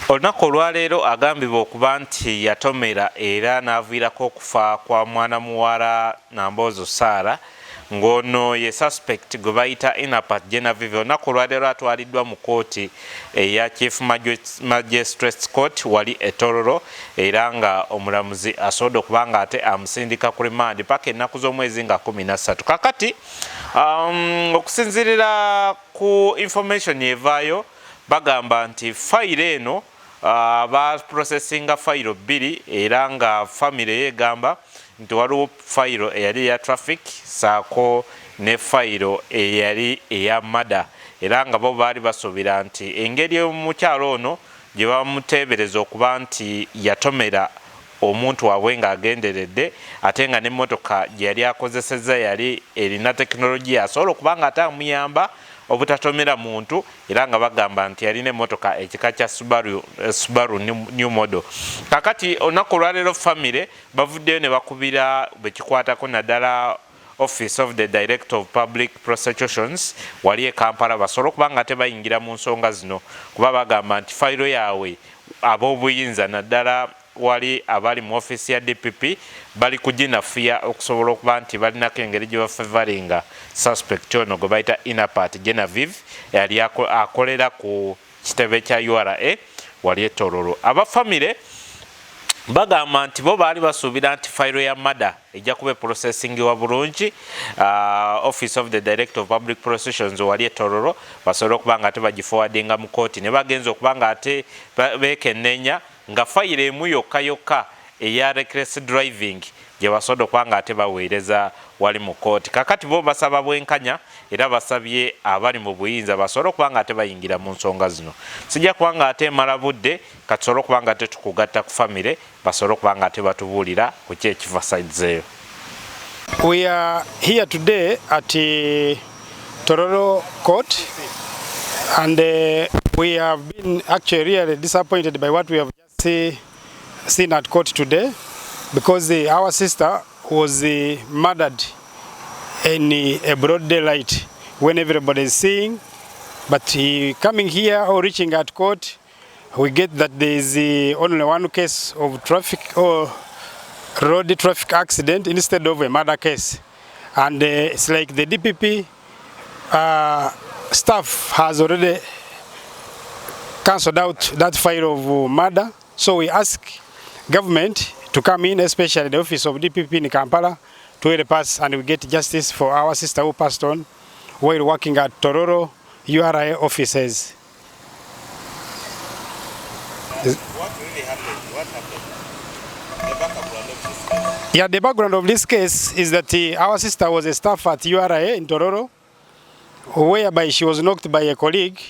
Olunaku olwaleero agambibwa okuba nti yatomera era n'aviirako okufa kwa mwana muwala Namboozo Sarah ng'ono ye suspect gwe bayita Inapat Genevieve. Olunaku olwaleero atwaliddwa mu kooti eya Chief Magistrates Court wali e Tororo era nga omulamuzi asobodde okuba nga ate amusindika ku remand paka ennaku z'omwezi nga 13. Kakati okusinziirira ku information evaayo bagamba nti fayiro eno ba processinga fayiro 2 era nga family yegamba nti waliwo fayiro eyali ya traffic saako ne fayiro eyali eya mada era nga bo baali basuubira nti engeri omukyalo ono gye bamuteebereza okuba nti yatomera omuntu waabwe ng'agenderedde ate nga n'emmotoka gye yali akozesezza yali erina tekinologiya asobola okuba nga ate amuyamba obutatomera muntu era nga bagamba nti yalina emmotoka ekika kya Subaru new model. Kakati olunaku olwaleero family bavuddeyo ne bakubira bekikwatako naddala Office of the Director of Public Prosecutions wali e Kampala basobola okuba nga tebayingira mu nsonga zino kuba bagamba nti fayiro yaabwe ab'obuyinza naddala wali abali mu office ya DPP bali kuginafuya okusobola okuba nti balinako engeri gye bafevaringa suspect ono gwe bayita Inapat Genevieve yali akolera ku kitebe kya URA wali e Tororo. Abafamile bagamba nti bo baali basuubira nti fayiro ya mada ejja kuba processing wa bulungi Office of the Director of Public Prosecutions wali e Tororo basobola okuba nga ate bagiforwardinga mu kooti ne bagenza okuba nga ate beekennenya nga fayiro emu yokka eya reckless driving gye basobola okuba nga ate baweereza wali mu kooti. Kakati bo basaba bwenkanya era basabye abali mu buyinza basobola okuba nga ate bayingira mu nsonga zino. Sijja kuba nga ate mala budde katusobola okuba nga ate tukugatta ku family basobola okuba nga ate batubuulira ku ki ekivasaizeeyo. We are here today at Tororo Court and we have been actually really disappointed by what we have just seen at court today because our sister was murdered in a broad daylight when everybody is seeing. But coming here or reaching at court, we get that there is only one case of traffic or road traffic accident instead of a murder case. And it's like the DPP staff has already cancelled out that file of murder. So we ask government to come in, especially the office of DPP in Kampala, to help us and we get justice for our sister who passed on while working at Tororo URA offices. What really happened? What happened? The background of this case? Yeah, the background of this case is that our sister was a staff at URA in Tororo, whereby she was knocked by a colleague,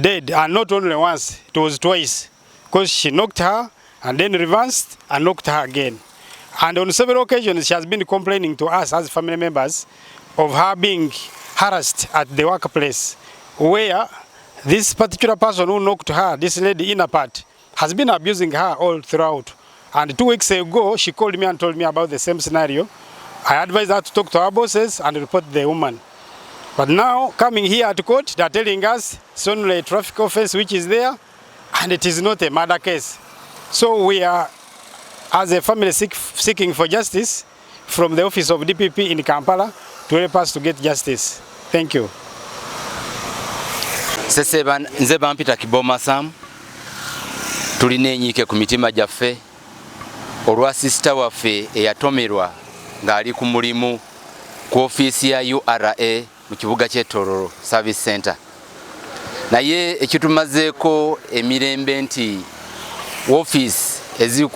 dead, and not only once, it was twice, because she knocked her and then reversed and knocked her again. And on several occasions, she has been complaining to us as family members of her being harassed at the workplace, where this particular person who knocked her, this lady Inapat, has been abusing her all throughout. And 2 weeks ago, she called me and told me about the same scenario. I advised her to talk to her bosses and report the woman. But now, coming here at court, they are telling us it's only a traffic offense which is there, and it is not a murder case. So we are, as a family, seeking for justice from the office of DPP in Kampala to help us to get justice. Thank you. Nze bampita Kiboma Sam, tulina enyiike ku mitima gyaffe olwa sisita waffe eyatomerwa ng'ali ku mulimu ku ofiisi ya URA mu kibuga ky'e Tororo Service Center. Naye ekitumazeeko emirembe nti ofiisi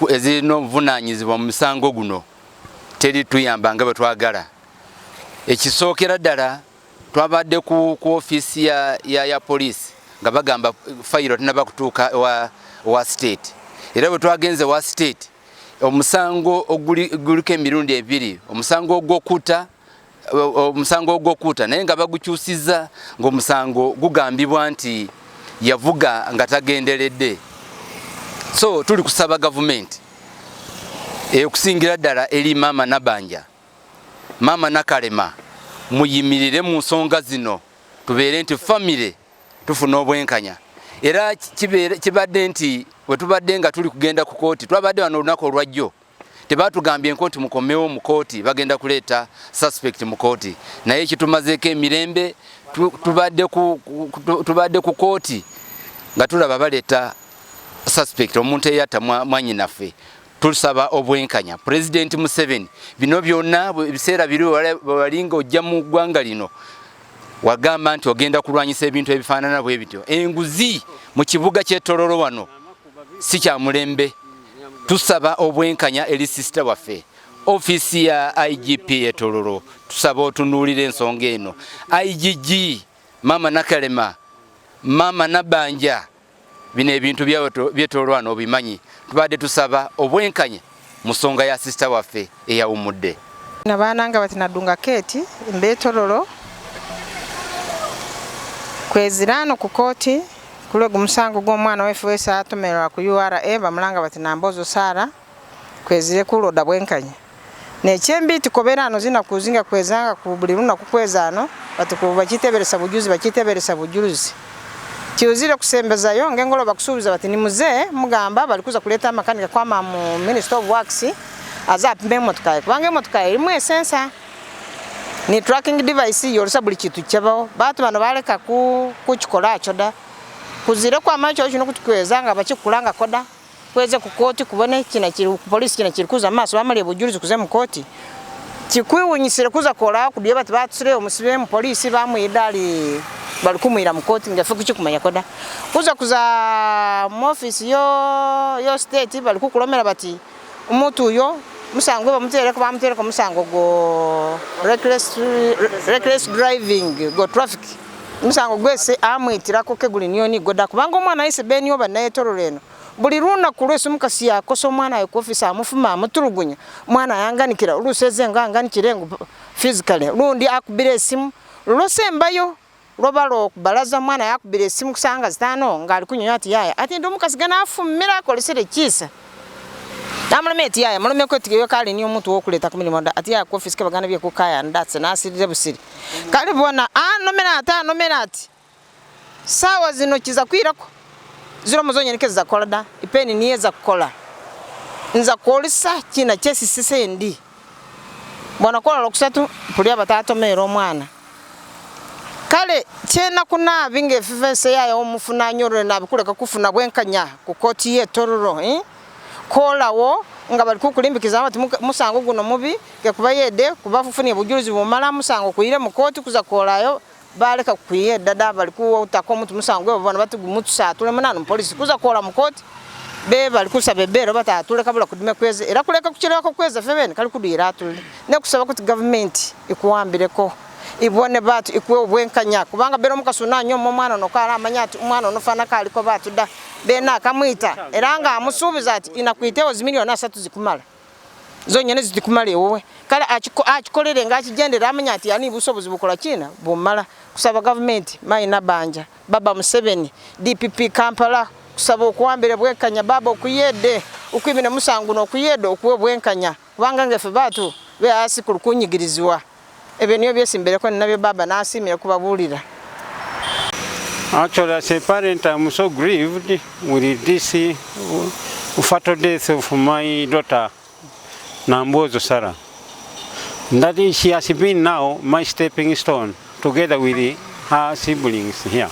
ezirina obuvunaanyizibwa mu musango guno teri tuyamba nga bwe twagala. Ekisookera ddala twabadde ku ofiisi ya poliisi nga bagamba fayiro tunaba kutuuka wa state. Era bwe twagenze wa state omusango oguliko emirundi 2, omusango ogw'okutta naye nga bagukyusizza ng'omusango gugambibwa nti yavuga nga tagenderedde. So tuli kusaba gavumenti okusingira ddala eri Maama Nabanja, Maama Nakalema, muyimirire mu nsonga zino tubeere nti family tufuna obwenkanya era kibadde nti bwe tubadde nga tuli kugenda ku kooti twabadde wano olunaku olwajjo tebatugambye nti mukomewo mu kooti bagenda kuleeta suspect mu kooti naye ekitumazeeko emirembe tubadde ku kooti nga tulaba baleeta suspect omuntu eyatta mwanyinaffe tusaba obwenkanya President Museveni bino byonna ebiseera biri walinga ojja mu ggwanga lino wagamba nti ogenda kulwanyisa ebintu ebifaanana bwe bityo enguzi mu kibuga ky'e Tororo wano si kya mulembe tusaba obwenkanya eri sister waffe ofisi ya IGP e Tororo tusaba otunuulira ensonga eno IGG Mama Nakalema Mama Nabanja bino ebintu by'Etororo wano obimanyi tubadde tusaba obwenkanya mu nsonga ya sister waffe eyawumudde nabaana nga batinadunga keeti mbe Tororo kwezirano ku kooti kulego musango gw'omwana weffe wese atomerwa ku URA bamulanga batinambozo Sara kwezire kuloda bwenkanya nekyembi tikoberano zina kuzinga kwezanga ku buli lunaku kwezano batikuba kiteberesa bujulizi kiuzire kusembezayo ngengolo bakusubiza bati ni muzee mugamba balikuza kuleta makanika kwa mu Minister of Works azapimbe motoka kubanga motoka ilimu esensa ni tracking device yolisa buli kitu kyabao batu bano baleka kukikola achoda kuzire kwa macho kino kutukwezanga bakikulanga koda kweze ku kooti kubone kina kiri ku police kina kiri kuza maso bamali bujulizi kuze mu kooti kikwiwunyisire kuza kola kudiye bati batusire omusibe mu police bamwidali balikumwira mu kooti ngafe kukikumanya koda kuza mu office yo state balikukulomera bati umuntu uyo musango bamutereka musango go reckless driving go traffic musango gwese amwitirako keguli niyo ni goda kubanga omwana ayise beni oba naye Tororo eno buli runa kulwese mukasi yakoso omwana ayo ku office amufuma amutulugunya mwana yanganikira luseze nganganikire ngo physically lundi akubire esimu losembayo lobalo balaza mwana yakubire esimu kusanga zitano ngali kunyonya ati yaya ati ndo mukasi gana afumira kolesere kisa namulometi yaya mulome ko tigeyo kali niyo muntu wo kuleta ku milimo ati ya ku office ke bagana bye ku kaya ndatse nasirire busiri kali bona nominati sawa zino kiza kwirako ziro muzonyenike za kolada ipeni niye za kola nza kolisa kina chesi sisendi bona kola lokusatu pulia batato mero mwana kale chena kuna binge fifese yaya omufuna nyoro na bikuleka kufuna bwenkanya ku kooti ye Tororo kola wo nga bali kukulimbikiza bati musango guno mubi ke kubayede kubafufuni bujulizi bumala musango kuire mu kooti kuza kolayo baleka kuye dada bali ku utako omuntu musango babona batugumutu satule munano police kuza kola mu kooti be bali kusabebero batatule kabula kudime kweze era kuleka kuchirako kweza febene kali kudira atule ne kusaba kuti government ikuwambireko ibone batu ikwe obwenkanya kubanga bero mukasuna nyo mwana no kala amanyati umwana no fana kali ko batu da bena kamwita eranga amusubiza ati inakwitewo zimiliyoni 3 zikumala zonyene zikumale wowe kala achikolere ngachigendera amanyati yani busobozi bukola kina bumala kusaba government maina banja baba Museveni DPP Kampala kusaba okuwambire bwenkanya baba okuyede ukwibine musangu no kuyede okuwe bwenkanya kubanga ngefe batu be asikulu kunyigirizwa ebe niyo byesimbere ko nabyo baba nasimire kubabulira. Actually, as a parent, I'm so grieved with this fatal death of my daughter, Nambozo Sara. That is, she has been now my stepping stone, together with her siblings here.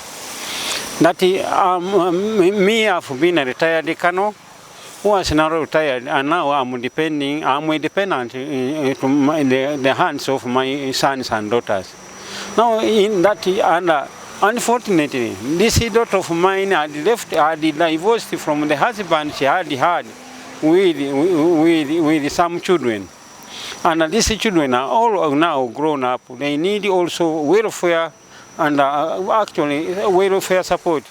That me, I've been a retired colonel, who was now retired, and now I'm dependent to the hands of my sons and daughters. Now, in that, and unfortunately, this daughter of mine had divorced from the husband she had with some children. And these children are all now grown up. They need also welfare and actually welfare support,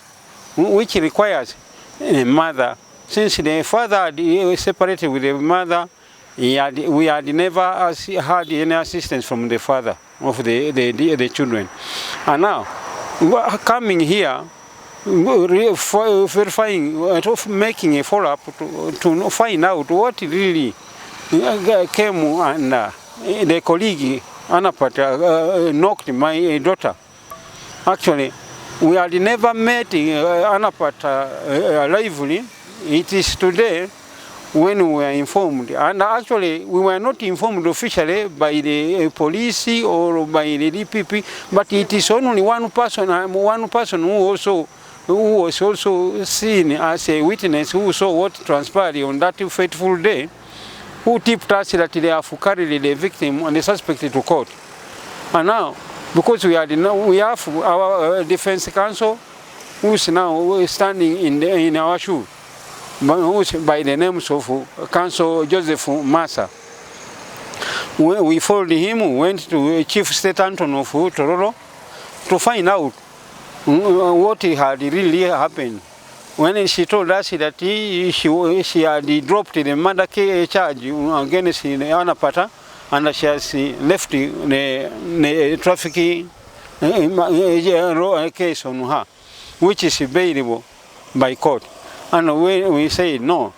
which requires a mother. Since the father had separated with the mother, we had never had any assistance from the father of the children. And now, coming here, verifying, making a follow-up to find out what really came, and the colleague Anapat knocked my daughter. Actually, we had never met Anapata lively. It is today when we were informed, and actually we were not informed officially by the police or by the DPP, but it is only one person who was also seen as a witness who saw what transpired on that fateful day, who tipped us that they have carried the victim and the suspect to court. And now, because we have our defense counsel who is now standing in our shoe, by the names of Counsel Joseph Massa. We followed him, went to Chief State Anton of Tororo to find out what had really happened. When she told us that she had dropped the murder charge against Anapata, and she has left the trafficking case on her, which is bailable by court. And we say no,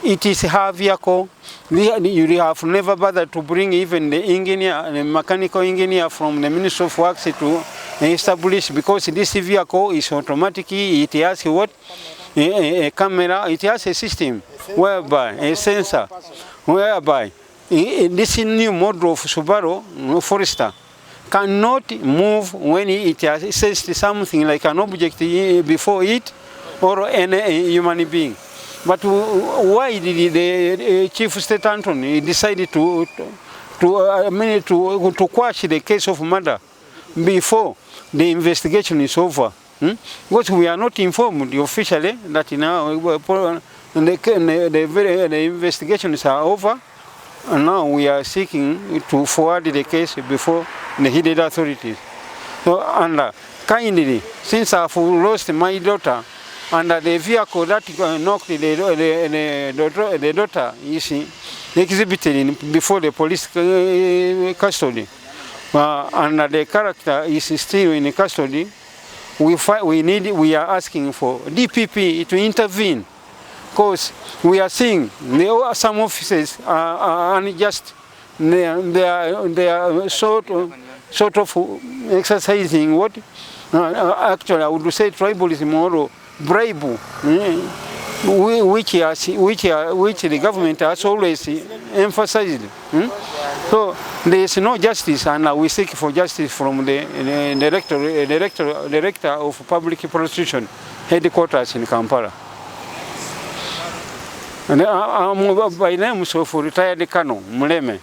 it is her vehicle. You have never bothered to bring even the engineer, the mechanical engineer from the Ministry of Works to establish, because this vehicle is automatic. It has what? A camera. It has a system whereby a sensor, whereby this new model of Subaru Forester cannot move when it has sensed something like an object before it or any human being. But why did the Chief State Attorney decide to quash the case of murder before the investigation is over? Because we are not informed officially that now the investigations are over, and now we are seeking to forward the case before the heeded authorities. So, and kindly, since I have lost my daughter, and the vehicle that knocked the daughter is exhibited before the police custody, and the character is still in custody, we are asking for DPP to intervene, because we are seeing some officers are unjust. They are sort of exercising what actually I would say tribalism or bribe, which the government has always emphasized. So there is no justice, and we seek for justice from the director of public prosecution headquarters in Kampala. And I'm by names of retired Colonel Muleme.